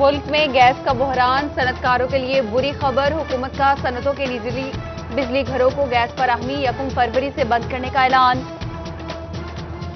मुल्क में गैस का बहरान, सनतकारों के लिए बुरी खबर। हुकूमत का सनतों के बिजली घरों को गैस फराहमी 1 फरवरी से बंद करने का ऐलान।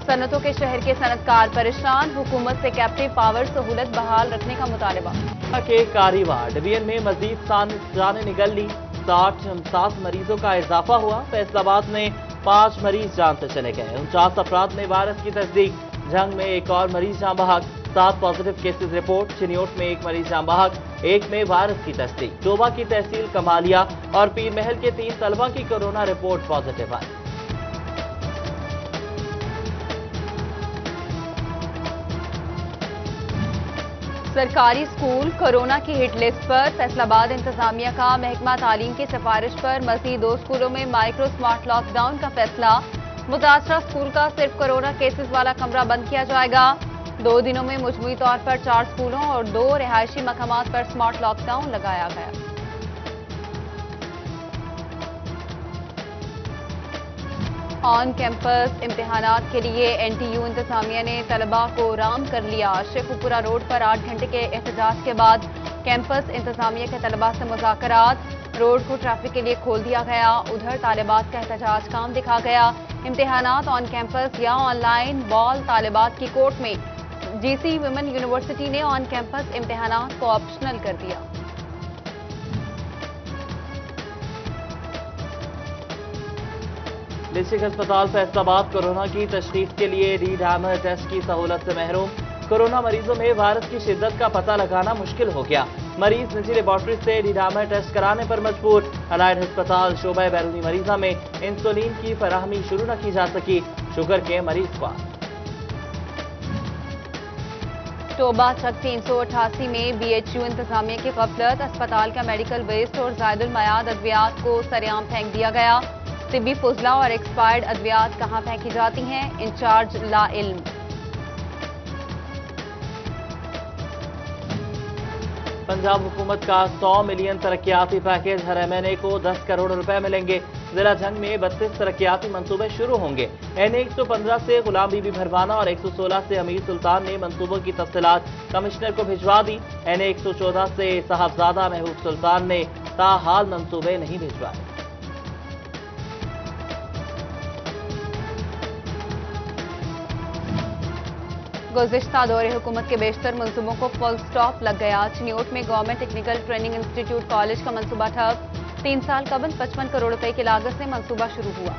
सनतों के शहर के सनतकार परेशान, हुकूमत से कैप्टिव पावर सहूलत बहाल रखने का मुतालबा। के कारीवा डिवीजन में मजीद जाने निकल ली, 60 मरीजों का इजाफा हुआ। फैसलाबाद में 5 मरीज जान से चले गए, 49 अफराद में वायरस की तस्दीक। जंग में एक और मरीज जान बहक, 7 पॉजिटिव केसेस रिपोर्ट। चिन्योट में 1 मरीज जान बहक, 1 में वायरस की तस्दीक। डोबा की तहसील कमालिया और पीर महल के 3 तलबा की कोरोना रिपोर्ट पॉजिटिव आई। सरकारी स्कूल कोरोना की हिट लिस्ट पर। फैसलाबाद इंतजामिया का महकमा तालीम की सिफारिश पर मज़ीद 2 स्कूलों में माइक्रो स्मार्ट लॉकडाउन का फैसला। मुतासरा स्कूल का सिर्फ कोरोना केसेस वाला कमरा बंद किया जाएगा। 2 दिनों में मजमूई तौर पर 4 स्कूलों और 2 रिहायशी मकामात पर स्मार्ट लॉकडाउन लगाया गया। ऑन कैंपस इम्तिहानात के लिए NTU इंतजामिया ने तलबा को राम कर लिया। शेखुपुरा रोड पर 8 घंटे के एहतजाज के बाद कैंपस इंतजामिया के तलबा से मुज़ाकरात। रोड को ट्रैफिक के लिए खोल दिया गया। उधर तालिबात का एहतजाज काम दिखा गया। इम्तिहानात ऑन कैंपस या ऑनलाइन, बॉल तालिबात की कोर्ट में। GC वुमेन यूनिवर्सिटी ने ऑन कैंपस इम्तिहानात को ऑप्शनल कर दिया। डिस्ट्रिक्ट अस्पताल फैसलाबाद कोरोना की तशखीस के लिए डी-डामर टेस्ट की सहूलत से महरूम। कोरोना मरीजों में वायरस की शिद्दत का पता लगाना मुश्किल हो गया। मरीज निजी लेबॉर्ट्री से डी-डामर टेस्ट कराने पर मजबूर। अलाइड अस्पताल शोबा बैरूनी मरीजा में इंसुलिन की फराहमी शुरू न की जा सकी। शुगर के मरीज को टोबा चक 388 में BHU इंतजामिया की गफलत। अस्पताल का मेडिकल वेस्ट और ज़ायदुल मयाद अद्वियात को सरेआम फेंक दिया गया। तिब्बी फुजला और एक्सपायर्ड अद्वियात कहां फेंकी जाती हैं, इंचार्ज ला इल्म। पंजाब हुकूमत का 100 मिलियन तरक्याती पैकेज। हर MNA को 10 करोड़ रुपए मिलेंगे। जिला जंग में 32 तरक्याती मंसूबे शुरू होंगे। NA 115 से गुलाम बीबी भरवाना और 116 से अमीर सुल्तान ने मंसूबों की तफसीलात कमिश्नर को भिजवा दी। NA 114 से साहबजादा महबूब सुल्तान ने ताहाल मंसूबे नहीं भिजवाए। गुज़िश्ता दौरे हुकूमत के बेशतर मंसूबों को फुल स्टॉप लग गया। चिन्योट में government technical training institute college का मंसूबा ठप। 3 साल कबल 55 करोड़ रुपए की लागत से मंसूबा शुरू हुआ।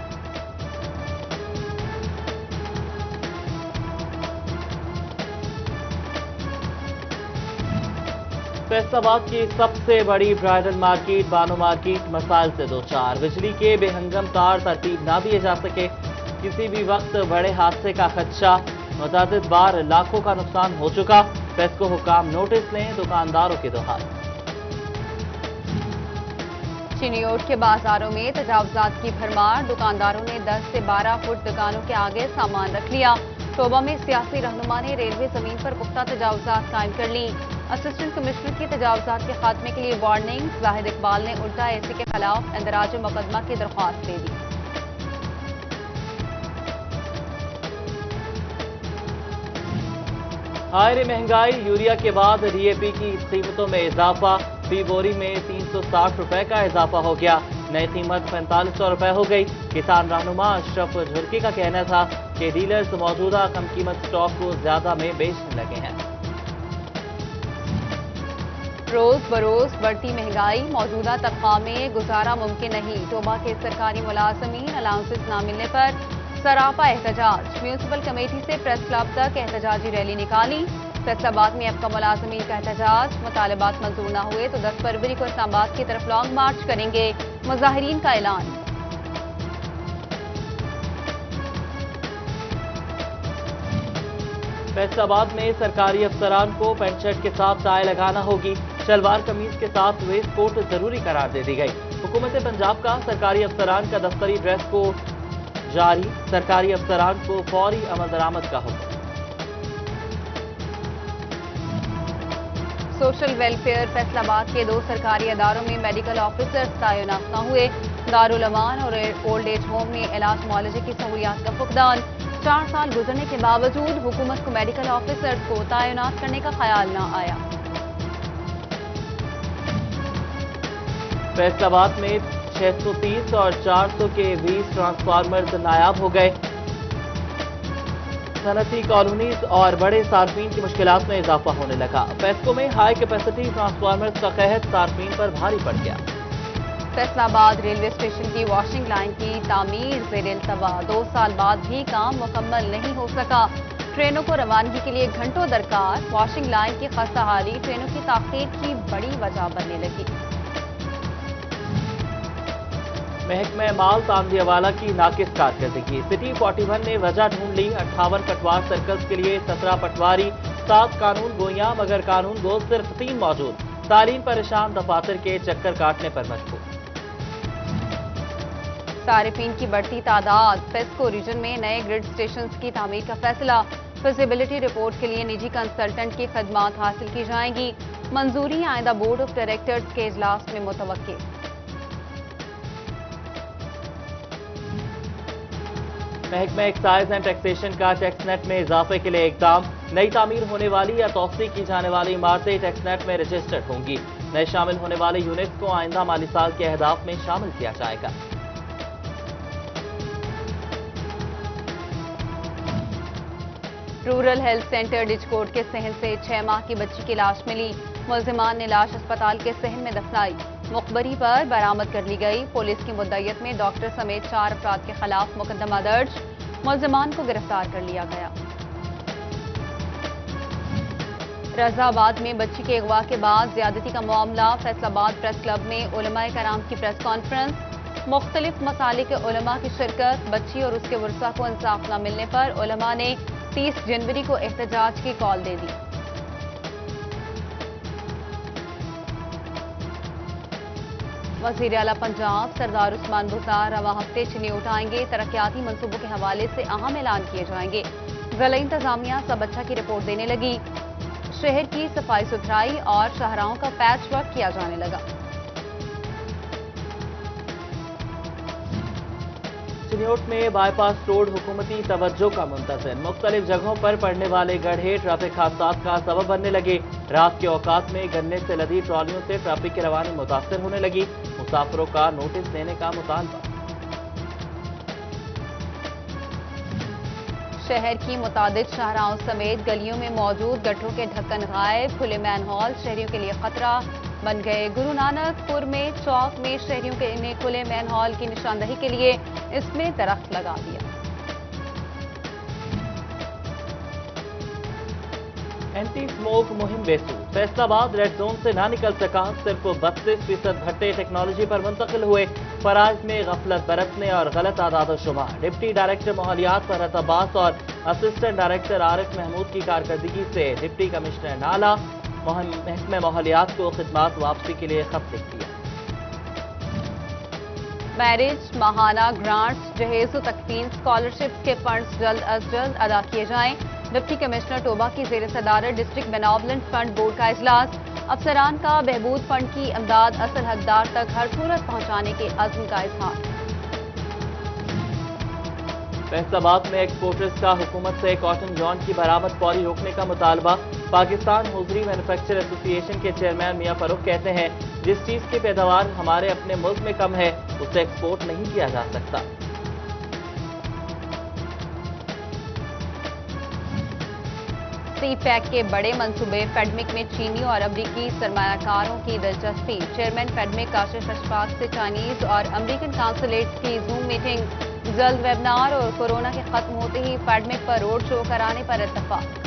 फैसलाबाद की सबसे बड़ी ब्राइडल मार्केट बानो मार्केट मसाइल से 2-4। बिजली के बेहंगम तार तरतीब ना दिए जा सके, किसी भी वक्त बड़े हादसे का खदशा। मुतादिद बार लाखों का नुकसान हो चुका। प्रेस को हुकाम नोटिस लें, दुकानदारों की दुहाई। चिन्योट के बाजारों में तजावजात की भरमार। दुकानदारों ने 10 से 12 फुट दुकानों के आगे सामान रख लिया। टोबा में सियासी रहनुमा ने रेलवे जमीन पर पुख्ता तजावजात कायम कर ली। असिस्टेंट कमिश्नर की तजावजात के खात्मे के लिए वार्निंग। जाहिद इकबाल ने उल्टा AC के खिलाफ इंदराज मुकदमा की दरख्वास्त दे दी। हायर महंगाई, यूरिया के बाद DAP की कीमतों में इजाफा। फी बोरी में 360 रुपए का इजाफा हो गया। नई कीमत 4500 रुपए हो गई। किसान रहनुमा अशरफ झुरकी का कहना था कि डीलर्स मौजूदा कम कीमत स्टॉक को ज्यादा में बेचने लगे हैं। रोज बरोज बढ़ती महंगाई, मौजूदा तनख्वाह में गुजारा मुमकिन नहीं। टोबा के सरकारी मुलाजमीन अलाउंसेस न मिलने पर सरापा एहतजाज। म्यूनसिपल कमेटी से प्रेस क्लब तक एहतजाजी रैली निकाली। फैसलाबाद में अब का मुलाजमीन का एहतजाज। मुतालबात मंजूर न हुए तो 10 फरवरी को इस्लामाबाद की तरफ लॉन्ग मार्च करेंगे, मुजाहिरीन का ऐलान। फैसलाबाद में सरकारी अफसरान को पैंट शर्ट के साथ टाई लगाना होगी। शलवार कमीज के साथ वेस्ट कोट जरूरी करार दे दी गई। हुकूमत पंजाब का सरकारी अफसरान का दफ्तरी ड्रेस को जारी। सरकारी अफसरान को फौरी अमल दरामद का हुक्म। सोशल वेलफेयर फैसलाबाद के 2 सरकारी अदारों में मेडिकल ऑफिसर्स तैनात न हुए। दारुल अमान और ओल्ड एज होम में इलाज मुआलजे की सहूलियात का फुकदान। 4 साल गुजरने के बावजूद हुकूमत को मेडिकल ऑफिसर्स को तैनात करने का ख्याल न आया। फैसलाबाद में 630 और 400 के 20 ट्रांसफार्मर्स नायाब हो गए। सनती कॉलोनीज और बड़े सार्फिन की मुश्किलात में इजाफा होने लगा। पेस्को में हाई कैपेसिटी ट्रांसफार्मर्स का कहर सार्फिन पर भारी पड़ गया। फैसलाबाद रेलवे स्टेशन की वॉशिंग लाइन की तामीर ज़ेर-ए-इल्तवा, 2 साल बाद भी काम मुकम्मल नहीं हो सका। ट्रेनों को रवानगी के लिए घंटों दरकार। वॉशिंग लाइन की खस्ताहाली ट्रेनों की ताख़ीर की बड़ी वजह बनने लगी। महकमे माल तांदियावाला की नाकिस कारकर्दगी। सिटी 41 ने वजह ढूंढ ली। 58 पटवार सर्कल्स के लिए 17 पटवारी, 7 कानून गोइयां, मगर कानून गो सिर्फ 3 मौजूद। तालीम परेशान, दफातर के चक्कर काटने पर मजबूर। सारिफीन की बढ़ती तादाद। पेस्को रीजन में नए ग्रिड स्टेशन की तामीर का फैसला। फिजिबिलिटी रिपोर्ट के लिए निजी कंसल्टेंट की खदमात हासिल की जाएंगी। मंजूरी आइंदा बोर्ड ऑफ डायरेक्टर्स के इजलास में मुतवक्किल। महकमा एक्साइज एंड टैक्सेशन का टैक्स नेट में इजाफे के लिए इकदाम। नई तामीर होने वाली या तौसी की जाने वाली इमारतें टैक्स नेट में रजिस्टर्ड होंगी। नए शामिल होने वाले यूनिट्स को आइंदा माली साल के अहदाफ में शामिल किया जाएगा। रूरल हेल्थ सेंटर डिजकोट के सहन से 6 माह की बच्ची की लाश मिली। मुल्जिमान ने लाश अस्पताल के सहन में दफनाई। मुखबरी पर बरामद कर ली गई। पुलिस की मुद्दइयत में डॉक्टर समेत 4 अफराद के खिलाफ मुकदमा दर्ज। मुल्जिमान को गिरफ्तार कर लिया गया। रजाबाद में बच्ची के अगवा के बाद ज्यादती का मामला। फैसलाबाद प्रेस क्लब में उलमाए कराम की प्रेस कॉन्फ्रेंस। मुख्तलिफ मसाले के उलमा की शिरकत। बच्ची और उसके वर्सा को इंसाफ न मिलने पर उलमा ने 30 जनवरी को एहतजाज की कॉल दे दी। वज़ीर आला पंजाब सरदार उस्मान बुज़दार रवा हफ्ते चीनी उठाएंगे। तरक्याती मंसूबों के हवाले से अहम ऐलान किए जाएंगे। ज़िला इंतजामिया सब अच्छा की रिपोर्ट देने लगी। शहर की सफाई सुथराई और शाहराहों का पैच वर्क किया जाने लगा। चिन्योट में बाईपास रोड हुकूमती तवज्जो का मुंतज़िर। मुख्तलिफ जगहों पर पड़ने वाले गड्ढे ट्रैफिक हादसात का सबब बनने लगे। रात के औकात में गन्ने से लदी ट्रॉलियों से ट्रैफिक की रवानी मुतासर होने लगी। मुसाफिरों का नोटिस देने का मुतालबा। शहर की मुतादिद शाहराहों समेत गलियों में मौजूद गड्ढों के ढक्कन गायब। खुले मैनहोल शहरियों के लिए खतरा बन गए। गुरु नानकपुर में चौक में शहरियों के खुले मैनहोल की निशानदही के लिए इसमें दरख्त लगा दिया। एंटी स्मोक मुहिम बेसूर। फैसलाबाद रेड जोन से ना निकल सका। सिर्फ 32% भट्टे टेक्नोलॉजी पर मुंतकिल हुए। फराइज में गफलत बरतने और गलत आदाद शुमार। डिप्टी डायरेक्टर माहौलियात फरहत अब्बास और असिस्टेंट डायरेक्टर आरिफ महमूद की कारकर्दगी से डिप्टी कमिश्नर नाला महकमे माहौलियात को खिदमात वापसी के लिए खत लिख दिया। मैरिज, माहाना ग्रांट्स, जहेज तकफीन स्कॉलरशिप्स के फंड्स जल्द अज जल्द अदा किए जाएं। डिप्टी कमिश्नर टोबा की जेर सदारत डिस्ट्रिक्ट बेनोवलेंट फंड बोर्ड का इजलास। अफसरान का बहबूद फंड की इमदाद असल हकदार तक हर सूरत पहुंचाने के अज़्म का इजहार। फैसलाबाद में एक्सपोर्टर्स का हुकूमत से कॉटन जॉन की बरामद फौरी रोकने का मुतालबा। पाकिस्तान होजरी मैन्युफैक्चर एसोसिएशन के चेयरमैन मियां फरूख कहते हैं, जिस चीज की पैदावार हमारे अपने मुल्क में कम है उसे एक्सपोर्ट नहीं किया जा सकता। सी पैक के बड़े मंसूबे। फेडमिक में चीनी और अमरीकी सरमायाकारों की दिलचस्पी। चेयरमैन फेडमिक काशिफ अशफाक से चाइनीज और अमरीकन काउंसलेट्स की जूम मीटिंग। जल्द वेबिनार और कोरोना के खत्म होते ही फेडमिक पर रोड शो कराने पर इत्तफाक।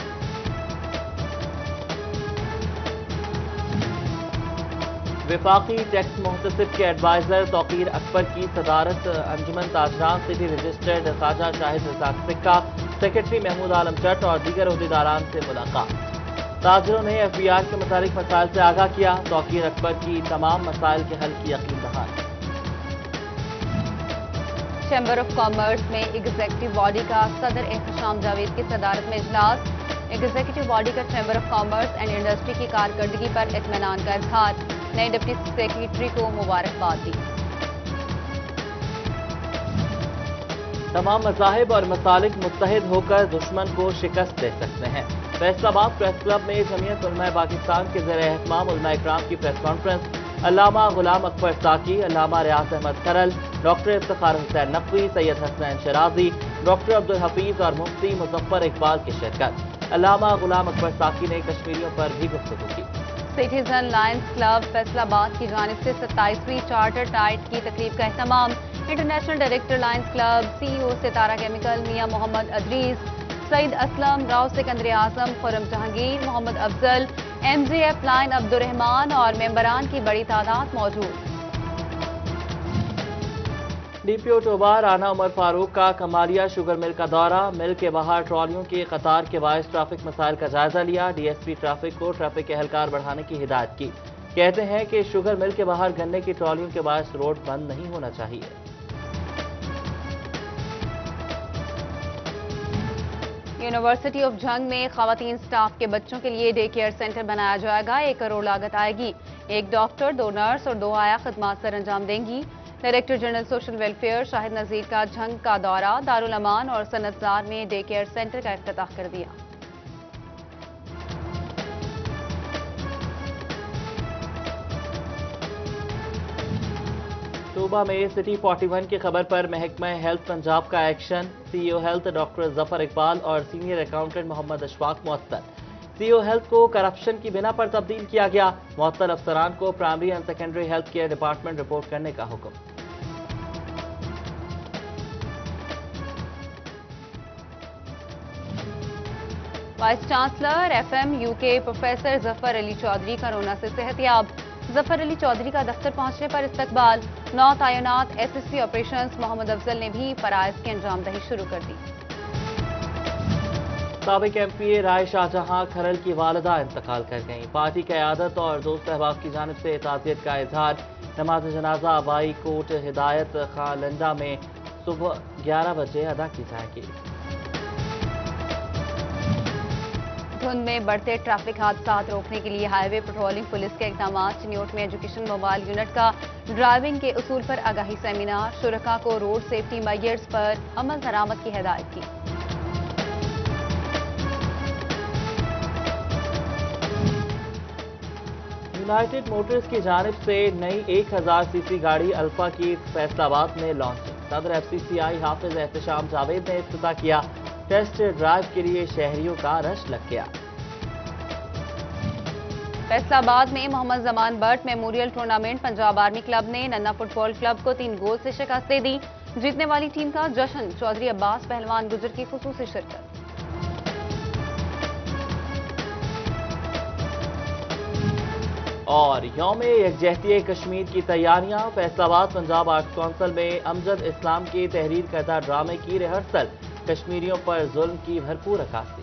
वफाकी टैक्स मुहतसिब के एडवाइजर तौकीर अकबर की सदारत अंजुमन ताजरान सिटी रजिस्टर्ड ख्वाजा शाहिद रजाक सिक्का, सेक्रेटरी महमूद आलम जट और दीगर अहदेदारान से मुलाकात। ताजरों ने FBI के मुतालिक मसाइल से आगाह किया। तौकीर अकबर की तमाम मसाइल के हल की यकीन दहानी। चैम्बर ऑफ कॉमर्स में एग्जीक्यूटिव बॉडी का सदर एहतशाम जावेद की सदारत में इजलास। एग्जीक्यूटिव बॉडी का chamber of commerce and industry की कारकर्दगी पर इत्मीनान का इजहार। नए डिप्टी सेक्रेटरी को मुबारकबाद दी। तमाम मज़ाहिब और मसालिक मुत्तहिद होकर दुश्मन को शिकस्त दे सकते हैं। फैसलाबाद प्रेस क्लब में जमीयत उलमाए पाकिस्तान के ज़ेर एहतमाम उलमाए इकराम की प्रेस कॉन्फ्रेंस। علامہ غلام اکبر ساکی، علامہ ریاض احمد کھرل، ڈاکٹر افتخار حسین نقوی، سید حسنین شرازی، ڈاکٹر عبدالحفیظ اور مفتی مظفر اقبال کی شرکت۔ علامہ غلام اکبر ساکی نے کشمیریوں پر بھی گفتگو کی۔ سٹیزن لائنز کلب فیصل آباد کی جانب سے 27ویں چارٹر نائٹ کی تقریب کا اہتمام۔ انٹرنیشنل ڈائریکٹر لائنز کلب، سی او ستارہ کیمیکل میاں محمد ادریس، سعید اسلم، راؤ سکندر اعظم، خرم جہانگیر، محمد افضل، ایم جے ایف لائن عبد الرحمان اور ممبران کی بڑی تعداد موجود۔ ڈی پی او ٹوبہ رانا عمر فاروق کا کمالیہ شوگر مل کا دورہ، مل کے باہر ٹرالیوں کی قطار کے باعث ٹریفک مسائل کا جائزہ لیا۔ ڈی ایس پی ٹریفک کو ٹریفک کے اہلکار بڑھانے کی ہدایت کی۔ کہتے ہیں کہ شوگر مل کے باہر گنے کی ٹرالیوں کے باعث روڈ بند نہیں ہونا چاہیے۔ یونیورسٹی آف جھنگ میں خواتین سٹاف کے بچوں کے لیے ڈے کیئر سینٹر بنایا جائے گا۔ 1 کروڑ لاگت آئے گی۔ 1 ڈاکٹر، 2 نرس اور 2 آیا خدمات سر انجام دیں گی۔ ڈائریکٹر جنرل سوشل ویلفیئر شاہد نذیر کا جھنگ کا دورہ، دارالامان اور صنعت زار میں ڈے کیئر سینٹر کا افتتاح کر دیا۔ صوبہ میں سٹی 41 کی خبر پر محکمہ ہیلتھ پنجاب کا ایکشن۔ سی او ہیلتھ ڈاکٹر ظفر اقبال اور سینئر اکاؤنٹنٹ محمد اشفاق معطل۔ سی او ہیلتھ کو کرپشن کی بنا پر تبدیل کیا گیا۔ معطل افسران کو primary and secondary health care department report کرنے کا حکم۔ Vice chancellor F M U کے پروفیسر ظفر علی چودھری کورونا سے صحت یاب۔ ظفر علی چودھری کا دفتر پہنچنے پر استقبال۔ 9 تعینات ایس ایس سی آپریشنز محمد افضل نے بھی فرائض کی انجام دہی شروع کر دی۔ سابق ایم پی اے رائے شاہ جہاں کھرل کی والدہ انتقال کر گئیں۔ پارٹی قیادت اور دوست احباب کی جانب سے تعزیت کا اظہار۔ نماز جنازہ آبائی کوٹ ہدایت خان لنڈا میں صبح 11 بجے ادا کی جائے گی۔ دھند میں بڑھتے ٹریفک حادثات روکنے کے لیے ہائی وے پیٹرولنگ پولیس کے اقدامات۔ چنیوٹ میں ایجوکیشن موبائل یونٹ کا ڈرائیونگ کے اصول پر آگاہی سیمینار۔ شرکاء کو روڈ سیفٹی میجرز پر عمل درآمد کی ہدایت کی۔ یونائیٹڈ موٹرز کی جانب سے نئی 1000 سی سی گاڑی الفا کی فیصل آباد میں لانچنگ۔ صدر ایف سی سی آئی حافظ احتشام جاوید نے افتتاح کیا۔ ٹیسٹ ڈرائیو کے لیے شہریوں کا رش لگ گیا۔ فیصل آباد میں Muhammad Zaman but memorial tournament, Punjab army club نے ننا فٹ بال کلب کو 3 گول سے شکست دے دی۔ جیتنے والی ٹیم کا جشن، چودھری عباس پہلوان گجر کی خصوصی شرکت۔ اور یوم یکجہتی کشمیر کی تیاریاں۔ فیصل آباد پنجاب آرٹس کونسل میں امجد اسلام کی تحریر کردہ ڈرامے کی ریہرسل۔ کشمیریوں پر ظلم کی بھرپور عکاسی۔